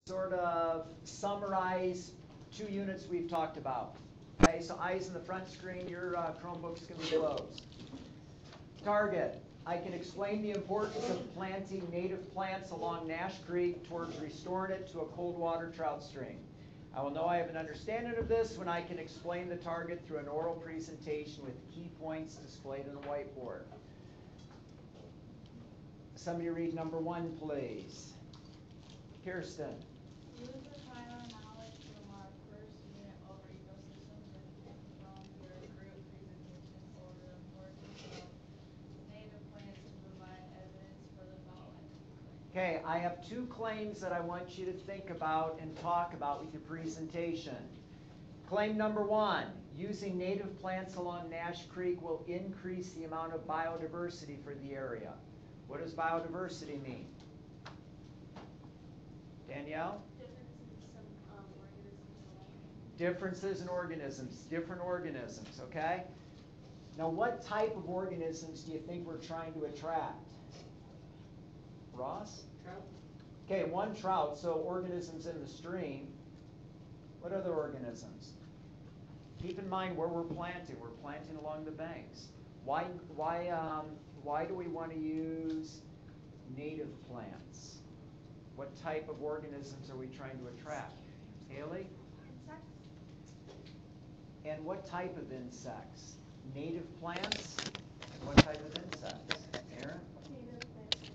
sort of summarize 2 units we've talked about. Okay, so eyes in the front screen, your Chromebook's going to be closed. Target. I can explain the importance of planting native plants along Nash Creek towards restoring it to a cold water trout stream. I will know I have an understanding of this when I can explain the target through an oral presentation with key points displayed on a whiteboard. Somebody read number 1, please. Kirsten. Use the time and knowledge to mark first unit over ecosystems and from your group presentation for the importance of native plants to provide evidence for the following. Okay, I have 2 claims that I want you to think about and talk about with your presentation. Claim number 1, using native plants along Nash Creek will increase the amount of biodiversity for the area. What does biodiversity mean? Danielle? Differences in organisms, different organisms, okay? Now what type of organisms do you think we're trying to attract? Ross? Trout. Okay, 1 trout, so organisms in the stream. What other organisms? Keep in mind where we're planting. We're planting along the banks. Why do we want to use native plants? What type of organisms are we trying to attract? Haley? Insects. And what type of insects? Native plants? And what type of insects? Aaron? Native plants.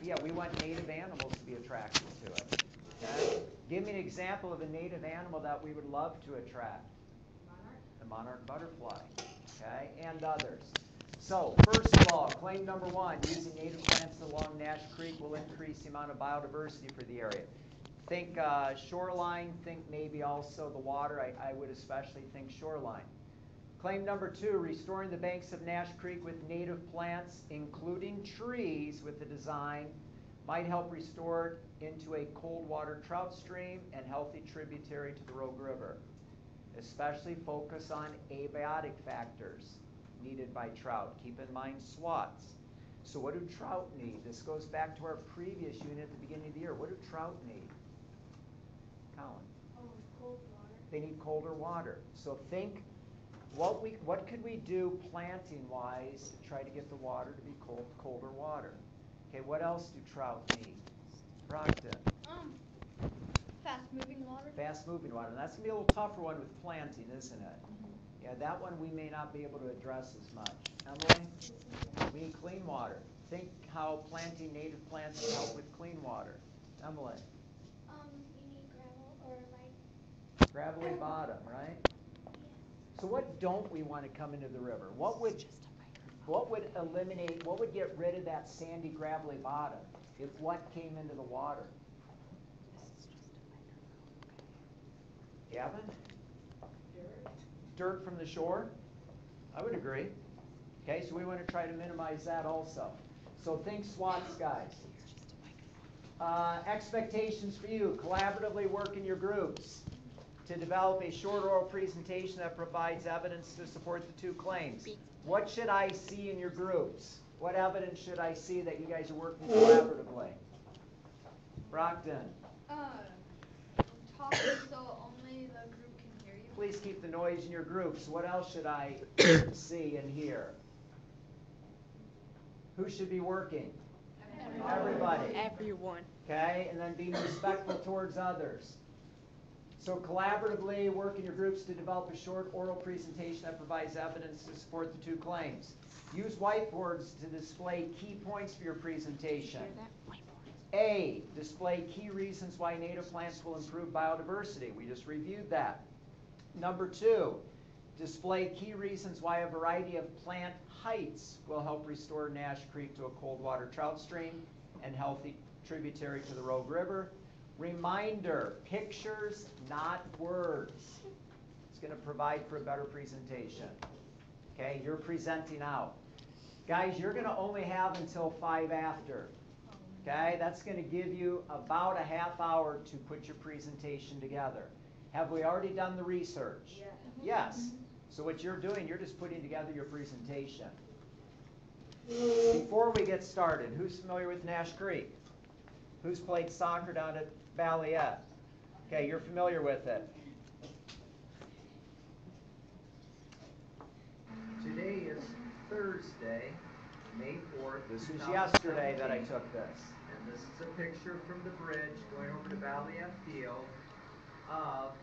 Yeah, we want native animals to be attracted to it. Okay? Give me an example of a native animal that we would love to attract. Monarch. The monarch butterfly. Okay, and others. So, first of all, claim number 1, using native plants along Nash Creek will increase the amount of biodiversity for the area. Think shoreline, think maybe also the water. I would especially think shoreline. Claim number 2, restoring the banks of Nash Creek with native plants, including trees with the design, might help restore it into a cold water trout stream and healthy tributary to the Rogue River. Especially focus on abiotic factors needed by trout. Keep in mind SWATs. So what do trout need? This goes back to our previous unit at the beginning of the year. What do trout need? Colin? Cold water. They need colder water. So think, what could we do planting-wise to try to get the water to be colder water? Okay, what else do trout need? Brockton? Fast-moving water. Fast-moving water. And that's going to be a little tougher one with planting, isn't it? Yeah, that one we may not be able to address as much. Emily? We need clean water. Think how planting native plants can help with clean water. Emily? You need gravel or like. Gravelly bottom, right? So what don't we want to come into the river? What would eliminate, what would get rid of that sandy, gravelly bottom if what came into the water? Gavin? Dirt from the shore? I would agree. Okay, so we want to try to minimize that also. So think SWATs, guys. Expectations for you. Collaboratively work in your groups to develop a short oral presentation that provides evidence to support the 2 claims. What should I see in your groups? What evidence should I see that you guys are working collaboratively? Brockton. Talk so only the group can hear you. Please keep the noise in your groups. What else should I see and hear? Who should be working? Everybody. Everyone. Okay, and then being respectful towards others. So collaboratively work in your groups to develop a short oral presentation that provides evidence to support the 2 claims. Use whiteboards to display key points for your presentation. A, display key reasons why native plants will improve biodiversity. We just reviewed that. Number 2, display key reasons why a variety of plant heights will help restore Nash Creek to a cold water trout stream and healthy tributary to the Rogue River. Reminder, pictures, not words. It's going to provide for a better presentation. Okay, you're presenting out. Guys, you're going to only have until 5 after. Okay, that's going to give you about a half hour to put your presentation together. Have we already done the research? Yeah. Yes. So what you're doing, you're just putting together your presentation. Before we get started, who's familiar with Nash Creek? Who's played soccer down at Valiette? Okay, you're familiar with it. Today is Thursday, May 4th. This was yesterday that I took this. And this is a picture from the bridge going over to Valiette Field of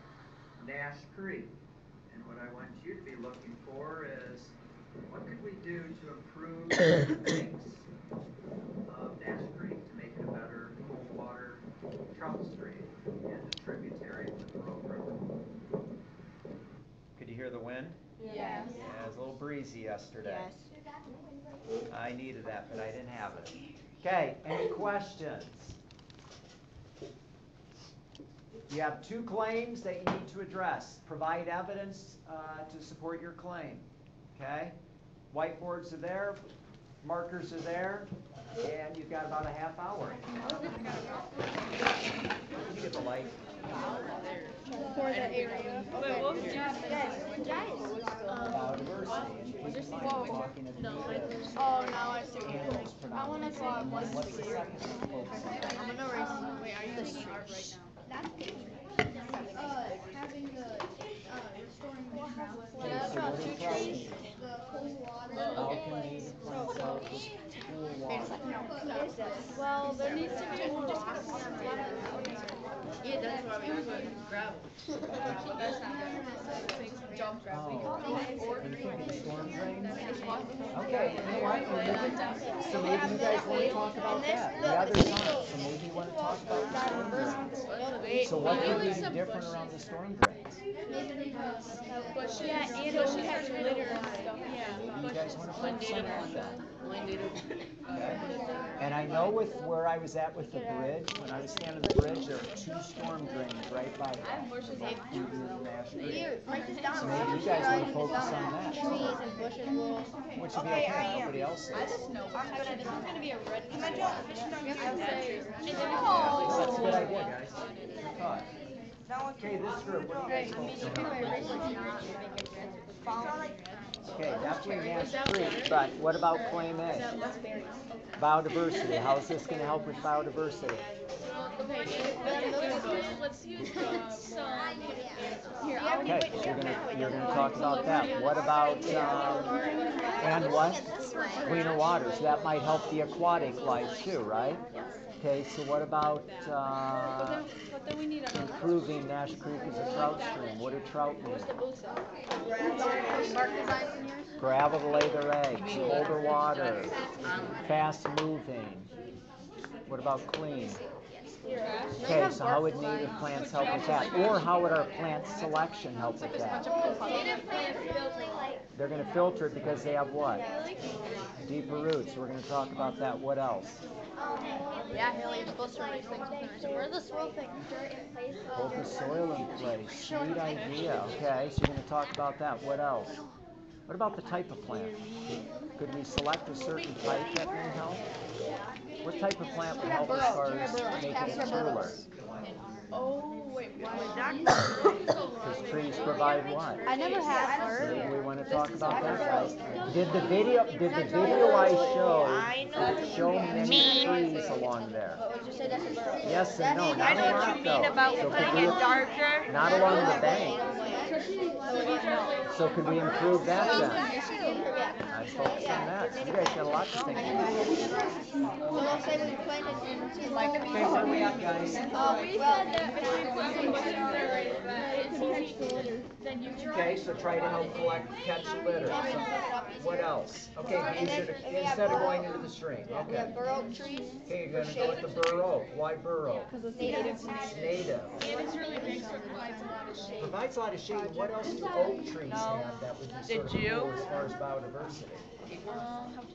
Nash Creek. And what I want you to be looking for is, what could we do to improve the banks of Nash Creek to make it a better cold water trout stream and a tributary to the Rogue River? Could you hear the wind? Yes. Yeah, it was a little breezy yesterday. I needed that, but I didn't have it. Okay, any questions? You have two claims that you need to address. Provide evidence to support your claim. Okay? Whiteboards are there, markers are there, and you've got about a half hour. Did you get the light? For the area. Diversity. Talking of natives, Oh, now I see. animals I want to draw one. What's the second one? I'm gonna erase. Wait, are you looking art right now? Having the restoring the groundswell, Okay, so what are trout? the cold water. How can native plants help with cool water? Well, there needs to be more rocks. Yeah, that's why we put gravel. That's not good. Jump gravel. Storm drains? Okay, you know what, so maybe you guys want to talk about that. The others aren't, so maybe you want to talk about the storm drains. So what could we do different around the storm drains? Yeah, and it has glitter and stuff. Maybe you guys want to focus on that then. Okay. And I know with where I was at with the bridge, when I was standing on the bridge, there were two storm drains right by that. So maybe you guys want to focus on that. Trees and bushes will. Which would be okay, nobody else is. This is gonna be a red. That's a good idea, guys. Good thought. Okay, this group, what do you guys focus on? Okay, definitely Nash Creek, but what about Claim A? Biodiversity, how is this going to help with biodiversity? Let's use some. Okay, so you're gonna talk about that. What about, and what? Cleaner water, so that might help the aquatic life too, right? Okay, so what about, What do we need on improving Nash Creek as a trout stream? What do trout need? Gravel to lay their eggs, colder water, fast moving. What about clean? Okay, so how would native plants help with that? Or how would our plant selection help with that? They're going to filter it because they have what? Deeper roots. We're going to talk about that. What else? Yeah, Haley, you're supposed to write things. Where's the swirl thing? Hold the soil in place. Sweet idea. Okay, so you're going to talk about that. What else? What about the type of plant? Could we select a certain type that may help? What type of plant would help as far as making it cooler? Oh, wait, Because trees provide what? I never had art. Maybe we want to talk about that, guys. Did the video I show many trees along there? Yes and no, not a lot though. So could we, not along the bank. So could we improve that then? I'd focus on that. So you guys got a lot to think about. Okay, where are we at, guys? We said that if we put some bushes there, then you can. Okay, so try to help catch litter. So what else? Okay, instead of going into the stream. Okay. Bur oak trees. Okay, you're gonna go with the bur oak. Why bur oak? Because it's native. It's native. And it's really big, so it provides a lot of shade. Provides a lot of shade. What else do oak trees have that would be sort of cool as far as biodiversity?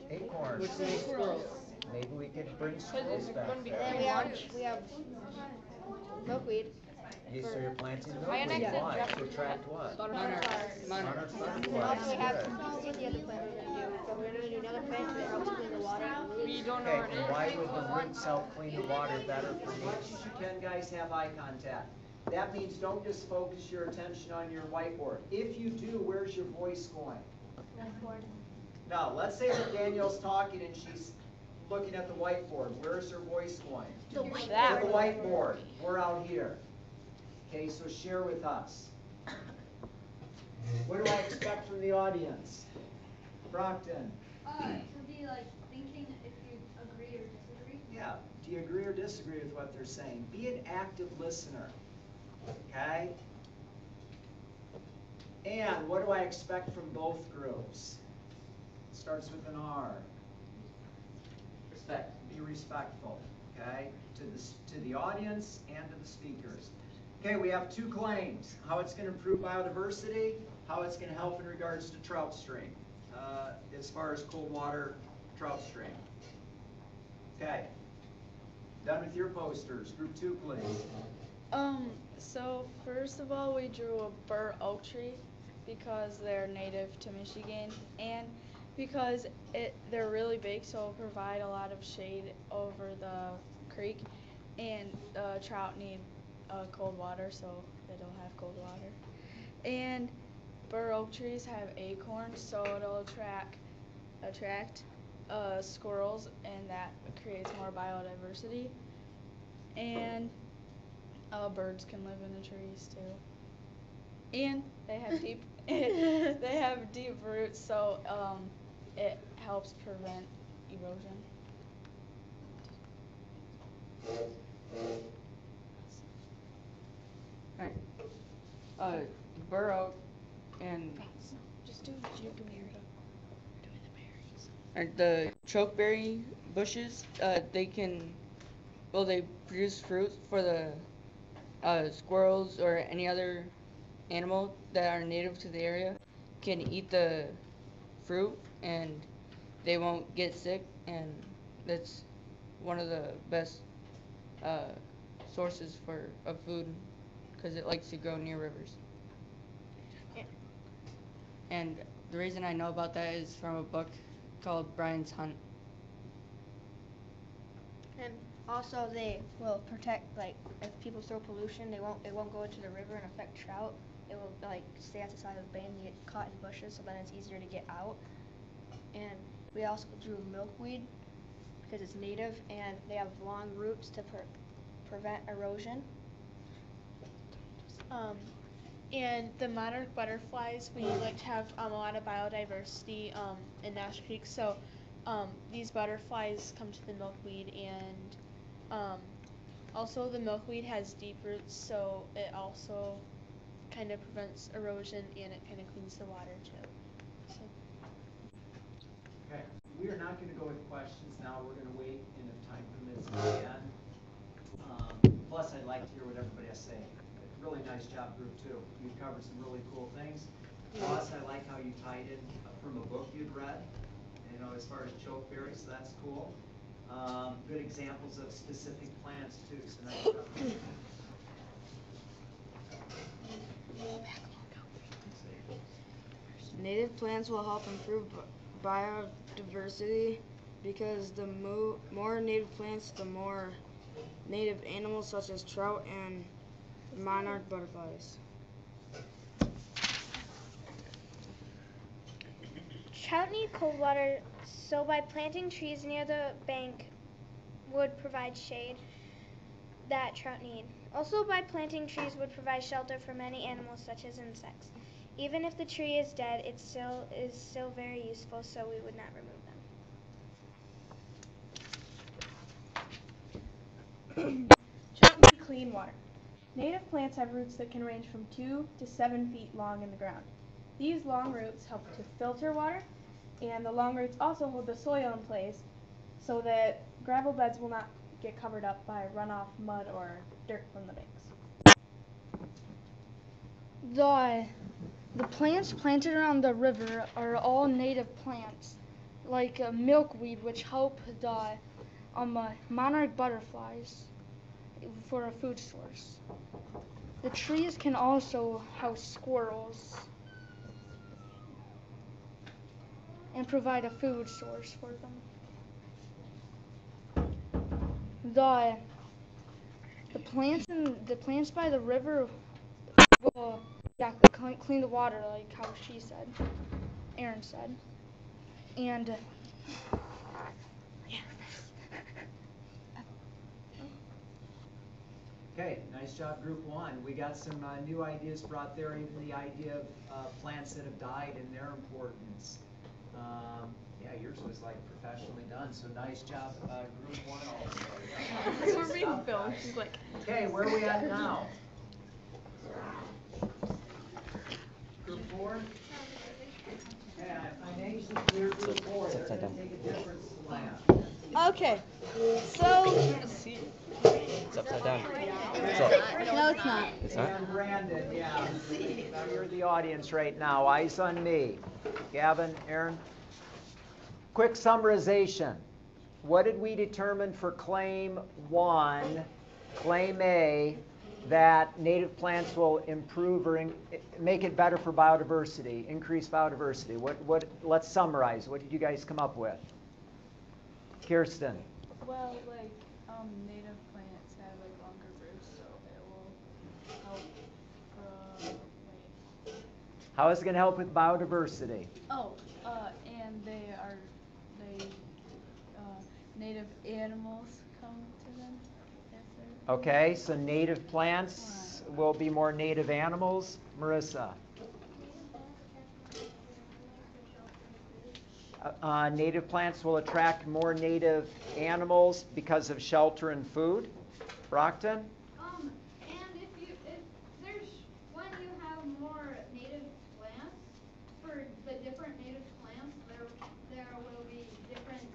Acorns. Maybe we could bring squirrels back there. Then we have milkweed. So you're planting milkweed. Why? To attract what? Monarch butterflies. Also we have Good. the other plant we're gonna do. So we're gonna do another plant that helps clean the water. We don't know Okay, what it and is. why would the roots help clean the water better for me? As much as you can, guys, have eye contact. That means don't just focus your attention on your whiteboard. If you do, where's your voice going? Now, let's say that Danielle's talking and she's looking at the whiteboard. Where's her voice going? The To whiteboard. the whiteboard. We're out here. Okay, so share with us. What do I expect from the audience? Brockton. To be like thinking if you agree or disagree. Yeah, do you agree or disagree with what they're saying? Be an active listener, okay? And what do I expect from both groups? Starts with an R. Respect. Be respectful, okay? To the audience and to the speakers. Okay, we have two claims. How it's going to improve biodiversity, how it's going to help in regards to trout stream, as far as cold water trout stream. Okay. Done with your posters. Group 2, please. So first of all, we drew a bur oak tree because they're native to Michigan and because they're really big, so it'll provide a lot of shade over the creek, and trout need cold water, so it'll have cold water. And bur oak trees have acorns, so it'll attract squirrels, and that creates more biodiversity. And birds can live in the trees too. And they have deep they have deep roots, so it helps prevent erosion. Alright. Bur oak and Just do the the chokeberry bushes, they produce fruit for the squirrels or any other animal that are native to the area can eat the fruit and they won't get sick, and that's one of the best sources of food because it likes to grow near rivers. And the reason I know about that is from a book called Brian's Hunt. And also they will protect, like, if people throw pollution, it won't go into the river and affect trout. It will, like, stay at the side of the bank and get caught in bushes, so then it's easier to get out. And we also drew milkweed because it's native and they have long roots to prevent erosion. And the monarch butterflies, we like to have a lot of biodiversity in Nash Creek. So these butterflies come to the milkweed, and also the milkweed has deep roots, so it also kind of prevents erosion and it kind of cleans the water too. So. Okay, we are not going to go with questions now. We're going to wait, and if time permits, at the end. Plus, I'd like to hear what everybody has to say. Really nice job, Group 2. You've covered some really cool things. Plus, I like how you tied in from a book you'd read, as far as chokeberries, so that's cool. Good examples of specific plants, too, so nice job. Native plants will help improve biodiversity because the more native plants, the more native animals such as trout and monarch butterflies. Trout need cold water, so by planting trees near the bank would provide shade that trout need. Also, by planting trees would provide shelter for many animals such as insects. Even if the tree is dead, it is still very useful, so we would not remove them. Trout need clean water. Native plants have roots that can range from 2 to 7 feet long in the ground. These long roots help to filter water, and the long roots also hold the soil in place so that gravel beds will not get covered up by runoff, mud, or dirt from the banks. The plants planted around the river are all native plants, like milkweed, which help the monarch butterflies for a food source. The trees can also house squirrels and provide a food source for them. The plants by the river will clean the water, like how Aaron said, and Okay, nice job, Group 1. We got some new ideas brought there, even the idea of plants that have died and their importance. Yeah, yours was like professionally done, so nice job, Group 1 also. Yeah, We're being filmed. She's like, okay, where are we at now? Group 4? Yeah, I'm anxious to clear Group 4. They're going to take a different slant. okay, so It's upside down. no, it's not. It's not? And Brandon, yeah. Now you're the audience right now. Eyes on me. Gavin, Aaron. Quick summarization. What did we determine for Claim 1, Claim A, that native plants will improve or make it better for biodiversity, increase biodiversity? Let's summarize. What did you guys come up with? Kirsten. Well, like native plants have like longer roots, so it will help wait. How is it going to help with biodiversity? Oh, and native animals come to them. Okay, so native plants will be more native animals. Marissa. Native plants will attract more native animals because of shelter and food. Brockton? And if there's, when you have more native plants, for the different native plants, there will be different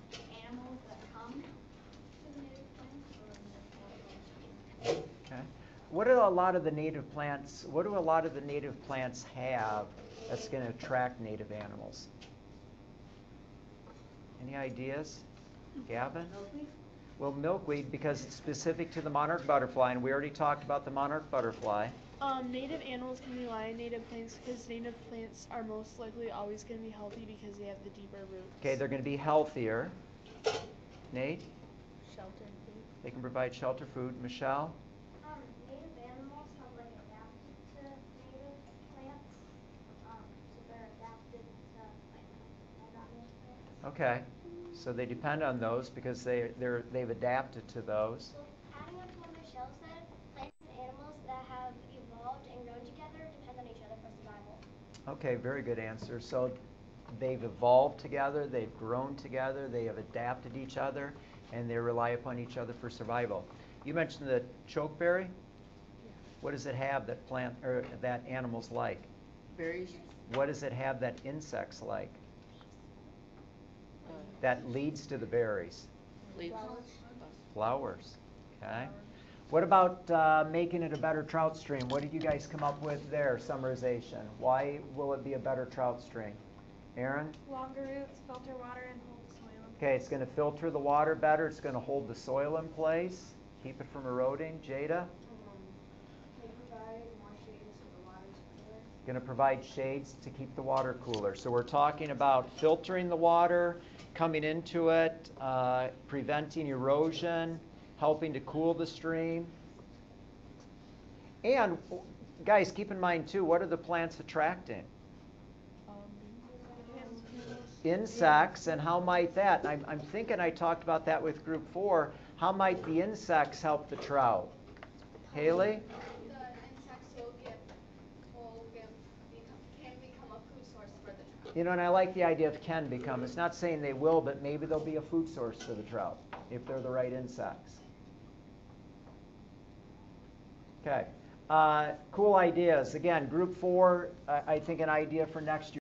animals that come to the native plants. Okay. What do a lot of the native plants have that's going to attract native animals? Any ideas? Gavin? Milkweed? Well, milkweed, because it's specific to the monarch butterfly, and we already talked about the monarch butterfly. Native animals can rely on native plants because native plants are most likely always going to be healthy because they have the deeper roots. Okay, they're going to be healthier. Nate? Shelter and food. They can provide shelter, food. Michelle? Native animals have like adapted to native plants, so they're adapted to like native plants. Okay, so they depend on those because they've adapted to those. So adding up to what Michelle said, plants and animals that have evolved and grown together depend on each other for survival. Okay, very good answer. So they've evolved together, they've grown together, they have adapted each other, and they rely upon each other for survival. You mentioned the chokeberry. What does it have that that animals like? Berries. What does it have that insects like? That leads to the berries. Leaves. Flowers. Okay. What about making it a better trout stream? What did you guys come up with there, summarization? Why will it be a better trout stream? Aaron? Longer roots, filter water, and hold the soil. Okay, it's going to filter the water better. It's going to hold the soil in place, keep it from eroding. Jada? They provide more shade so the water's cooler. Going to provide shades to keep the water cooler. So we're talking about filtering the water, coming into it, preventing erosion, helping to cool the stream. And guys, keep in mind too, what are the plants attracting? Insects, and how might that? I'm thinking I talked about that with Group 4. How might the insects help the trout? Haley? The insects can become a food source for the trout. You know, and I like the idea of can become. It's not saying they will, but maybe they'll be a food source for the trout if they're the right insects. Okay. Cool ideas. Again, Group 4, I think an idea for next year.